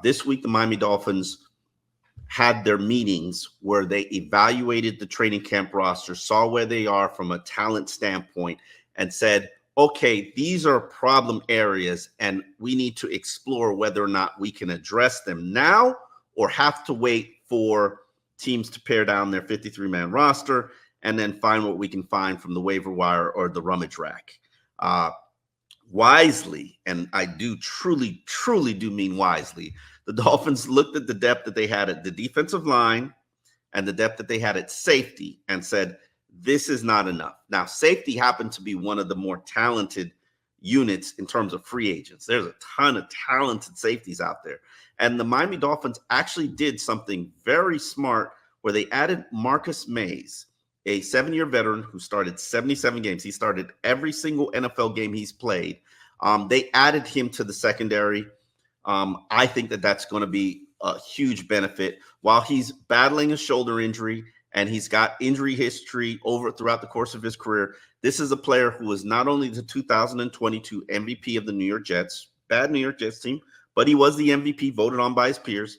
This week, the Miami Dolphins had their meetings where they evaluated the training camp roster, saw where they are from a talent standpoint, and said, okay, these are problem areas, and we need to explore whether or not we can address them now or have to wait for teams to pare down their 53-man roster and then find what we can find from the waiver wire or the rummage rack. Wisely, and I do truly do mean wisely, the Dolphins looked at the depth that they had at the defensive line and the depth that they had at safety and said, this is not enough. Now, safety happened to be one of the more talented units in terms of free agents. There's a ton of talented safeties out there. And the Miami Dolphins actually did something very smart where they added Marcus Mays, a 7-year veteran who started 77 games. He started every single NFL game he's played. They added him to the secondary. I think that that's going to be a huge benefit. While he's battling a shoulder injury and he's got injury history throughout the course of his career, this is a player who is not only the 2022 MVP of the New York Jets, bad New York Jets team, but he was the MVP voted on by his peers.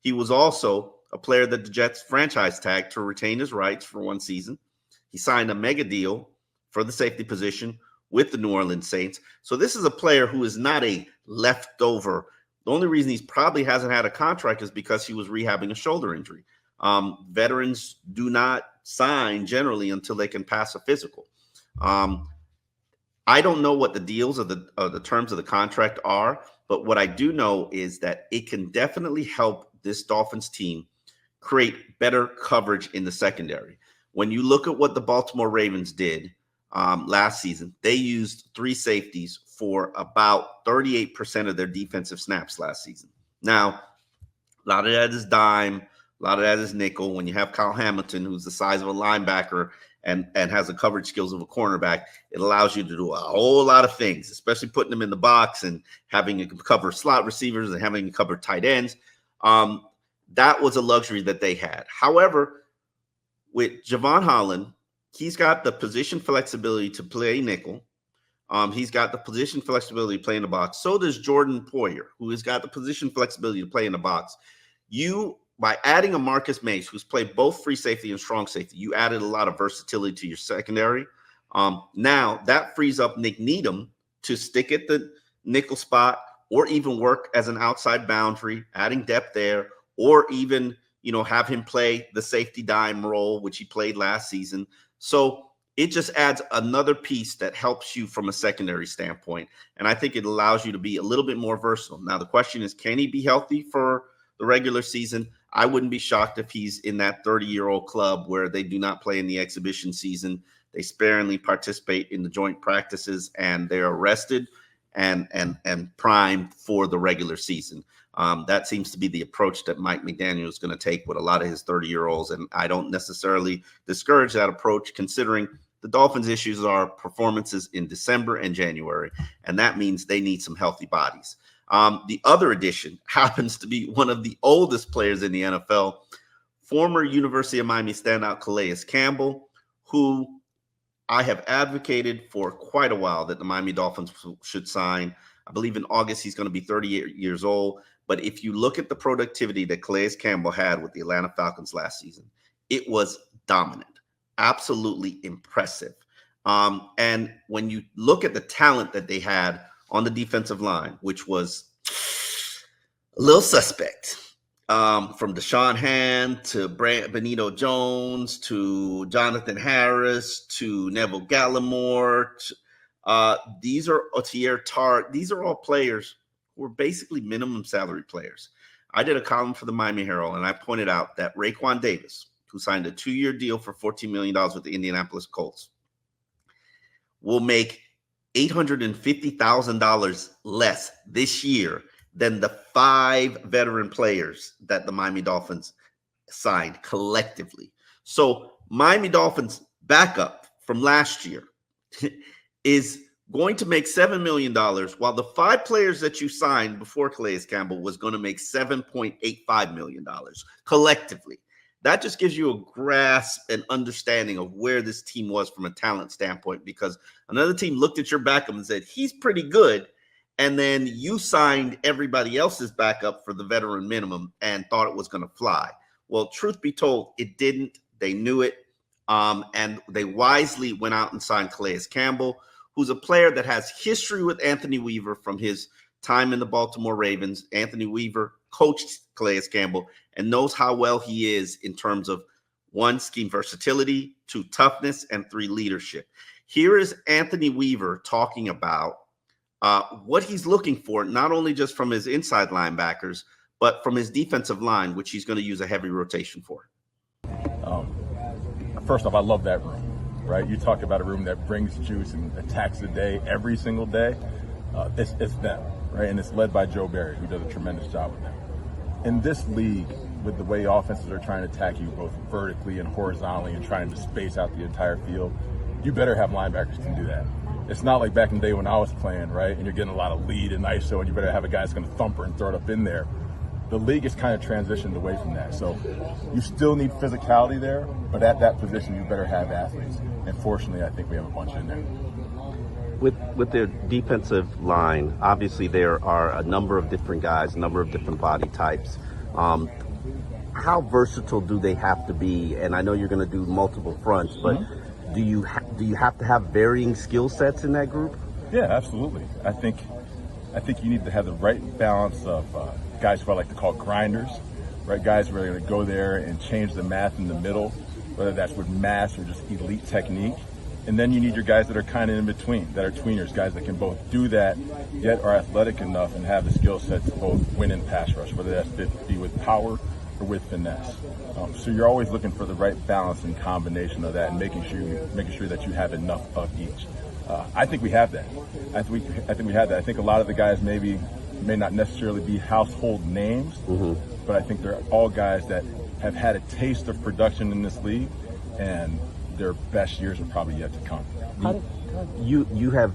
He was also a player that the Jets franchise tagged to retain his rights for one season. He signed a mega deal for the safety position with the New Orleans Saints. So this is a player who is not a leftover. The only reason he probably hasn't had a contract is because he was rehabbing a shoulder injury. Veterans do not sign generally until they can pass a physical. I don't know what the deals of the terms of the contract are, but what I do know is that it can definitely help this Dolphins team create better coverage in the secondary. When you look at what the Baltimore Ravens did last season, they used 3 safeties for about 38% of their defensive snaps last season. Now, a lot of that is dime, a lot of that is nickel. When you have Kyle Hamilton, who's the size of a linebacker and has the coverage skills of a cornerback, it allows you to do a whole lot of things, especially putting them in the box and having to cover slot receivers and having to cover tight ends. That was a luxury that they had. However, with Javon Holland, he's got the position flexibility to play nickel. He's got the position flexibility to play in the box. So does Jordan Poyer, who has got the position flexibility to play in the box. By adding a Marcus Mays, who's played both free safety and strong safety, you added a lot of versatility to your secondary. Now that frees up Nick Needham to stick at the nickel spot or even work as an outside boundary, adding depth there, or even, have him play the safety dime role, which he played last season. So it just adds another piece that helps you from a secondary standpoint. And I think it allows you to be a little bit more versatile. Now, the question is, can he be healthy for the regular season? I wouldn't be shocked if he's in that 30-year-old club where they do not play in the exhibition season. They sparingly participate in the joint practices, and they're rested and primed for the regular season. That seems to be the approach that Mike McDaniel is going to take with a lot of his 30-year-olds, and I don't necessarily discourage that approach, considering the Dolphins' issues are performances in December and January, and that means they need some healthy bodies. The other addition happens to be one of the oldest players in the NFL, former University of Miami standout Calais Campbell, who I have advocated for quite a while that the Miami Dolphins should sign. I believe in August he's going to be 38 years old. But if you look at the productivity that Calais Campbell had with the Atlanta Falcons last season, it was dominant, absolutely impressive. And when you look at the talent that they had on the defensive line, which was a little suspect, from Deshaun Hand to Benito Jones to Jonathan Harris to Neville Gallimore, these are Otier Tart. These are all players who are basically minimum salary players. I did a column for the Miami Herald, and I pointed out that Raekwon Davis, who signed a 2-year deal for $14 million with the Indianapolis Colts, will make $850,000 less this year than the 5 veteran players that the Miami Dolphins signed collectively. So Miami Dolphins backup from last year is going to make $7 million, while the 5 players that you signed before Calais Campbell was going to make $7.85 million collectively. That just gives you a grasp and understanding of where this team was from a talent standpoint, because another team looked at your backup and said, he's pretty good, and then you signed everybody else's backup for the veteran minimum and thought it was going to fly. Well, truth be told, it didn't. They knew it, and they wisely went out and signed Calais Campbell, who's a player that has history with Anthony Weaver from his time in the Baltimore Ravens. Anthony Weaver coached Calais Campbell and knows how well he is in terms of 1, scheme versatility, 2, toughness, and 3, leadership. Here is Anthony Weaver talking about what he's looking for, not only just from his inside linebackers, but from his defensive line, which he's going to use a heavy rotation for. First off, I love that room, right? You talk about a room that brings juice and attacks the day every single day. It's them, right? And it's led by Joe Barry, who does a tremendous job with them. In this league, with the way offenses are trying to attack you both vertically and horizontally and trying to space out the entire field, you better have linebackers who can do that. It's not like back in the day when I was playing, right? And you're getting a lot of lead and ISO, and you better have a guy that's going to thumper and throw it up in there. The league has kind of transitioned away from that. So you still need physicality there, but at that position, you better have athletes. And fortunately, I think we have a bunch in there. With their defensive line, obviously there are a number of different guys, a number of different body types. How versatile do they have to be? And I know you're going to do multiple fronts, but do you have to have varying skill sets in that group? Yeah, absolutely. I think you need to have the right balance of guys who I like to call grinders, right? Guys who are going to go there and change the math in the middle, whether that's with mass or just elite technique. And then you need your guys that are kind of in between, that are tweeners, guys that can both do that, yet are athletic enough and have the skill set to both win in pass rush, whether that's be with power or with finesse. So you're always looking for the right balance and combination of that, and making sure that you have enough of each. I think we have that. I think we have that. I think a lot of the guys may not necessarily be household names, but I think they're all guys that have had a taste of production in this league, and their best years are probably yet to come. You have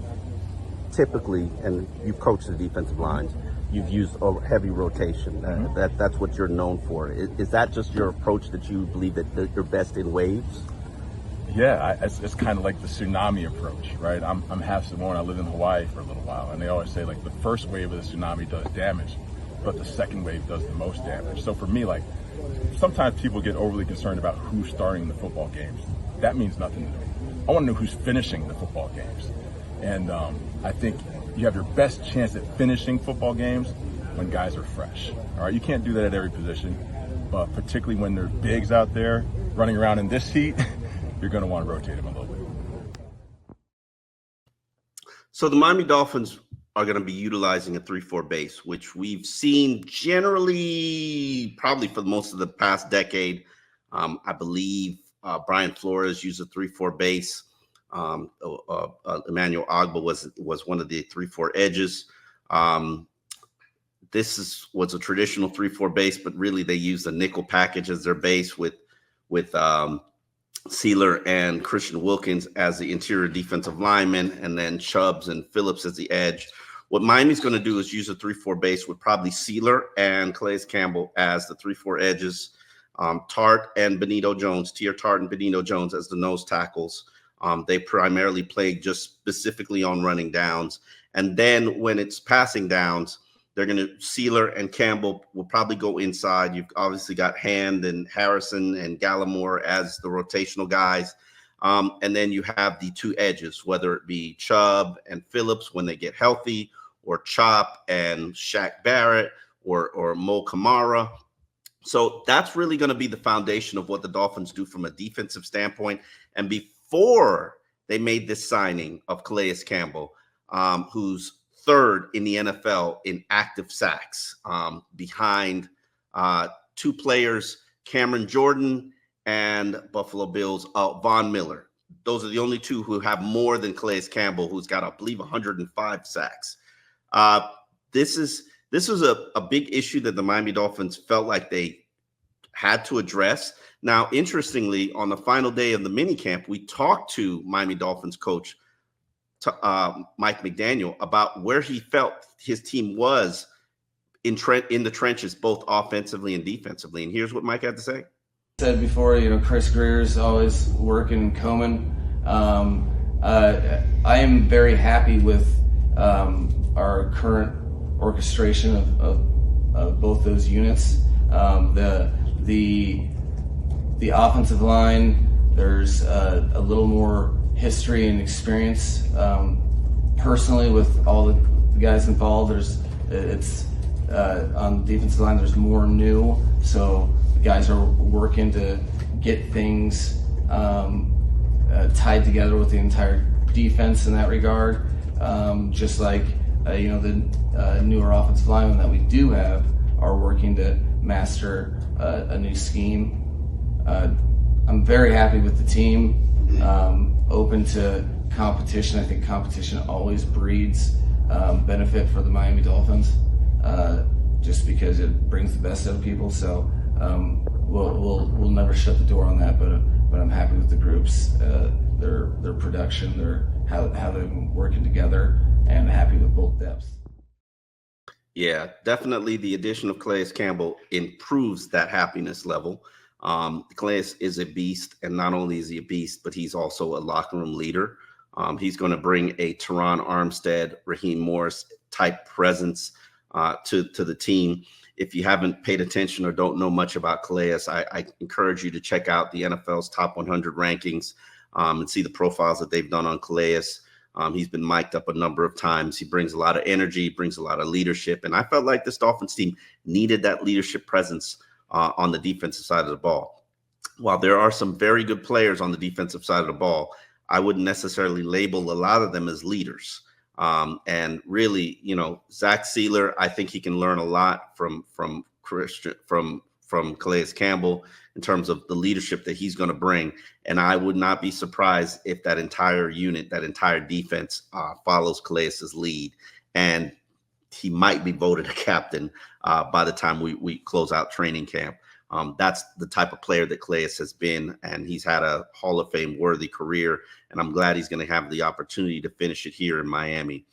typically, and you've coached the defensive lines, you've used a heavy rotation. That's what you're known for. Is that just your approach, that you believe that you're best in waves? Yeah, it's kind of like the tsunami approach, right? I'm half Samoan. I lived in Hawaii for a little while, and they always say, like, the first wave of the tsunami does damage, but the second wave does the most damage. So for me, like, sometimes people get overly concerned about who's starting the football games. That means nothing to me. I want to know who's finishing the football games. And I think you have your best chance at finishing football games when guys are fresh. All right, you can't do that at every position, but particularly when there's bigs out there running around in this heat, you're going to want to rotate them a little bit. So the Miami Dolphins are going to be utilizing a 3-4 base, which we've seen generally probably for most of the past decade. I believe Brian Flores used a 3-4 base. Emmanuel Ogba was one of the 3-4 edges. This was a traditional 3-4 base, but really they used a nickel package as their base with Sealer and Christian Wilkins as the interior defensive linemen, and then Chubbs and Phillips as the edge. What Miami's going to do is use a 3-4 base with probably Sealer and Calais Campbell as the 3-4 edges. Tart and Benito Jones, Tier Tart and Benito Jones as the nose tackles. They primarily play just specifically on running downs. And then when it's passing downs, they're going to Sealer and Campbell will probably go inside. You've obviously got Hand and Harrison and Gallimore as the rotational guys. And then you have the 2 edges, whether it be Chubb and Phillips when they get healthy, or Chop and Shaq Barrett, or Mo Kamara. So that's really going to be the foundation of what the Dolphins do from a defensive standpoint. And before they made this signing of Calais Campbell, who's 3rd in the NFL in active sacks, behind 2 players, Cameron Jordan and Buffalo Bills, Von Miller. Those are the only 2 who have more than Calais Campbell, who's got, I believe, 105 sacks. This was a big issue that the Miami Dolphins felt like they had to address. Now, interestingly, on the final day of the minicamp, we talked to Miami Dolphins coach Mike McDaniel about where he felt his team was in the trenches, both offensively and defensively. And here's what Mike had to say. Said before, Chris Greer's always working Coleman. I am very happy with our current orchestration of both those units. The offensive line, there's a little more history and experience. Personally, with all the guys involved, it's on the defensive line, there's more new, so the guys are working to get things tied together with the entire defense in that regard. Just like the newer offensive linemen that we do have are working to master a new scheme. I'm very happy with the team. Open to competition. I think competition always breeds benefit for the Miami Dolphins, just because it brings the best out of people. So we'll never shut the door on that. But I'm happy with the groups, their production, how they've been working together, and happy with both depths. Yeah, definitely the addition of Calais Campbell improves that happiness level. Calais is a beast, and not only is he a beast, but he's also a locker room leader. He's going to bring a Teron Armstead, Raheem Morris type presence to the team. If you haven't paid attention or don't know much about Calais, I encourage you to check out the NFL's top 100 rankings and see the profiles that they've done on Calais. He's been mic'd up a number of times. He brings a lot of energy, brings a lot of leadership. And I felt like this Dolphins team needed that leadership presence on the defensive side of the ball. While there are some very good players on the defensive side of the ball, I wouldn't necessarily label a lot of them as leaders. And really, Zach Sealer, I think he can learn a lot from Calais Campbell in terms of the leadership that he's going to bring. And I would not be surprised if that entire unit, that entire defense follows Calais' lead. And he might be voted a captain by the time we close out training camp. That's the type of player that Calais has been, and he's had a Hall of Fame worthy career. And I'm glad he's going to have the opportunity to finish it here in Miami.